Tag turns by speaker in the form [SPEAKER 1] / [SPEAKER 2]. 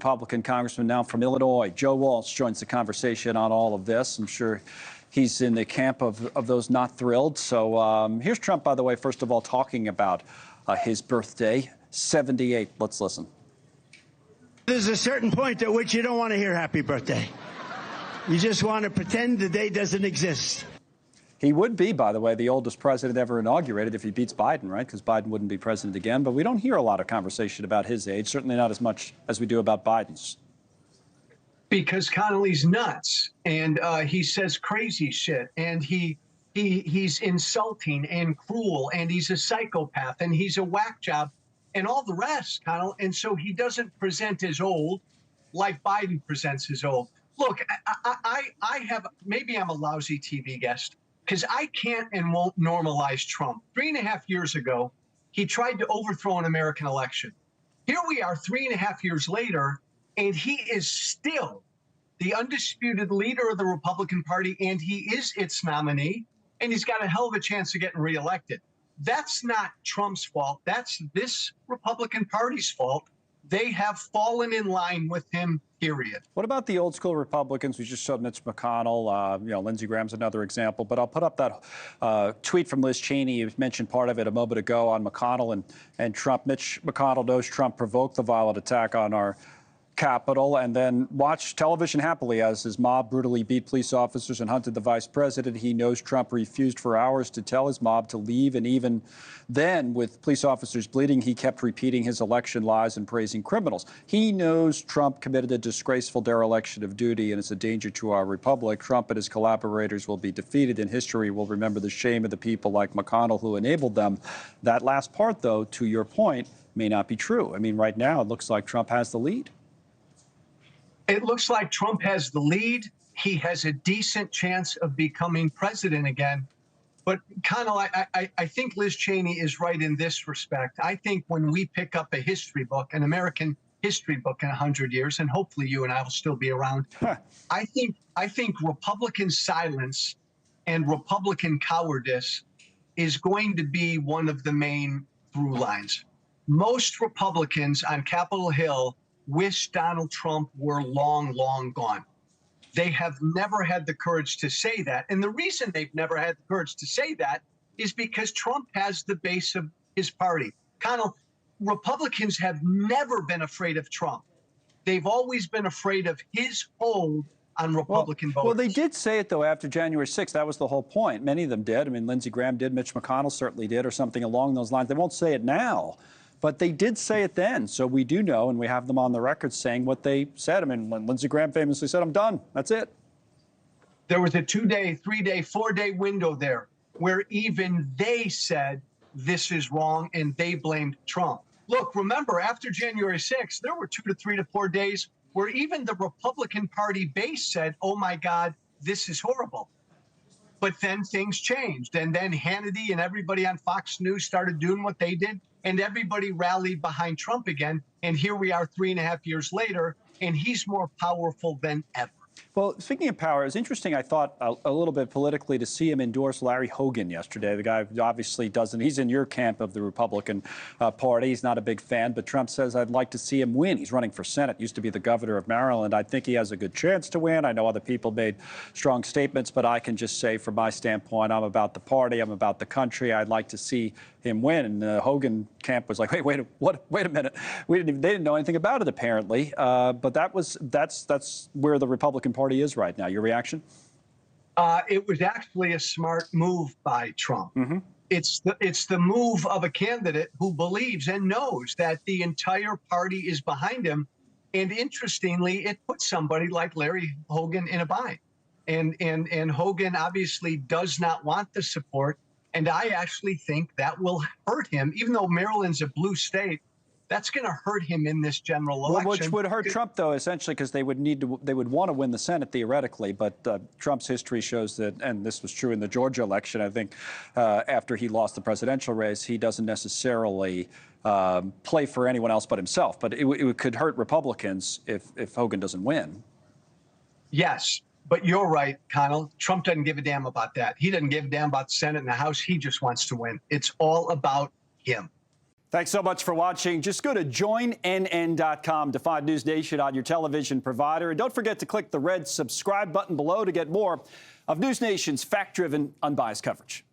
[SPEAKER 1] Republican Congressman now from Illinois. Joe Walsh joins the conversation on all of this. I'm sure he's in the camp of those not thrilled. So here's Trump, by the way, first of all, talking about his birthday, 78. Let's listen.
[SPEAKER 2] There's a certain point at which you don't want to hear happy birthday. You just want to pretend the day doesn't exist.
[SPEAKER 1] He would be, by the way, the oldest president ever inaugurated if he beats Biden, right? Because Biden wouldn't be president again. But we don't hear a lot of conversation about his age, certainly not as much as we do about Biden's.
[SPEAKER 3] Because Connolly's nuts, and he says crazy shit, and he's insulting and cruel, and he's a psychopath, and he's a whack job, and all the rest, Connell. And so he doesn't present as old like Biden presents as old. Look, I have, maybe I'm a lousy TV guest, because I can't and won't normalize Trump. 3.5 years ago, he tried to overthrow an American election. Here we are 3.5 years later, and he is still the undisputed leader of the Republican Party, and he is its nominee, and he's got a hell of a chance of getting reelected. That's not Trump's fault. That's this Republican Party's fault. They have fallen in line with him, period.
[SPEAKER 1] What about the old school Republicans? We just showed Mitch McConnell. Lindsey Graham's another example. But I'll put up that tweet from Liz Cheney. You mentioned part of it a moment ago on McConnell and Trump. Mitch McConnell knows Trump provoked the violent attack on our Capitol and then watched television happily as his mob brutally beat police officers and hunted the vice president. He knows Trump refused for hours to tell his mob to leave. And even then, with police officers bleeding, he kept repeating his election lies and praising criminals. He knows Trump committed a disgraceful dereliction of duty and is a danger to our republic. Trump and his collaborators will be defeated, and history will remember the shame of the people like McConnell who enabled them. That last part, though, to your point, may not be true. I mean, right now, it looks like Trump has the lead.
[SPEAKER 3] It looks like Trump has the lead. He has a decent chance of becoming president again. But, Connell, I think Liz Cheney is right in this respect. I think when we pick up a history book, an American history book in 100 years, and hopefully you and I will still be around, I think Republican silence and Republican cowardice is going to be one of the main through lines. Most Republicans on Capitol Hill wish Donald Trump were long, long gone. They have never had the courage to say that. And the reason they've never had the courage to say that is because Trump has the base of his party. Connell, Republicans have never been afraid of Trump. They've always been afraid of his hold on Republican voters.
[SPEAKER 1] Well, they did say it, though, after January 6th. That was the whole point. Many of them did. I mean, Lindsey Graham did, Mitch McConnell certainly did, or something along those lines. They won't say it now. But they did say it then, so we do know, and we have them on the record saying what they said. I mean, when Lindsey Graham famously said, "I'm done. That's it."
[SPEAKER 3] There was a 2-day, 3-day, 4-day window there where even they said this is wrong, and they blamed Trump. Look, remember, after January 6th, there were 2 to 3 to 4 days where even the Republican Party base said, "Oh, my God, this is horrible." But then things changed, and then Hannity and everybody on Fox News started doing what they did, and everybody rallied behind Trump again. And here we are 3.5 years later, and he's more powerful than ever.
[SPEAKER 1] Well, speaking of power, it was interesting, I thought, a little bit politically to see him endorse Larry Hogan yesterday. The guy obviously doesn't. He's in your camp of the Republican Party. He's not a big fan, but Trump says, "I'd like to see him win." He's running for Senate, used to be the governor of Maryland. I think he has a good chance to win. I know other people made strong statements, but I can just say from my standpoint, I'm about the party. I'm about the country. I'd like to see him win. And the Hogan camp was like, wait a minute. They didn't know anything about it, apparently. But that's where the Republican Party is right now. Your reaction?
[SPEAKER 3] It was actually a smart move by Trump.
[SPEAKER 1] Mm-hmm.
[SPEAKER 3] It's the move of a candidate who believes and knows that the entire party is behind him. And interestingly, it puts somebody like Larry Hogan in a bind. And Hogan obviously does not want the support. And I actually think that will hurt him, even though Maryland's a blue state. That's going to hurt him in this general election.
[SPEAKER 1] Well, which would hurt Trump, though, essentially, because they would want to win the Senate theoretically. But Trump's history shows that, and this was true in the Georgia election, I think, after he lost the presidential race, he doesn't necessarily play for anyone else but himself. But it could hurt Republicans if Hogan doesn't win.
[SPEAKER 3] Yes. But you're right, Connell. Trump doesn't give a damn about that. He doesn't give a damn about the Senate and the House. He just wants to win. It's all about him.
[SPEAKER 1] Thanks so much for watching. Just go to joinnn.com to find NewsNation on your television provider. And don't forget to click the red subscribe button below to get more of NewsNation's fact-driven, unbiased coverage.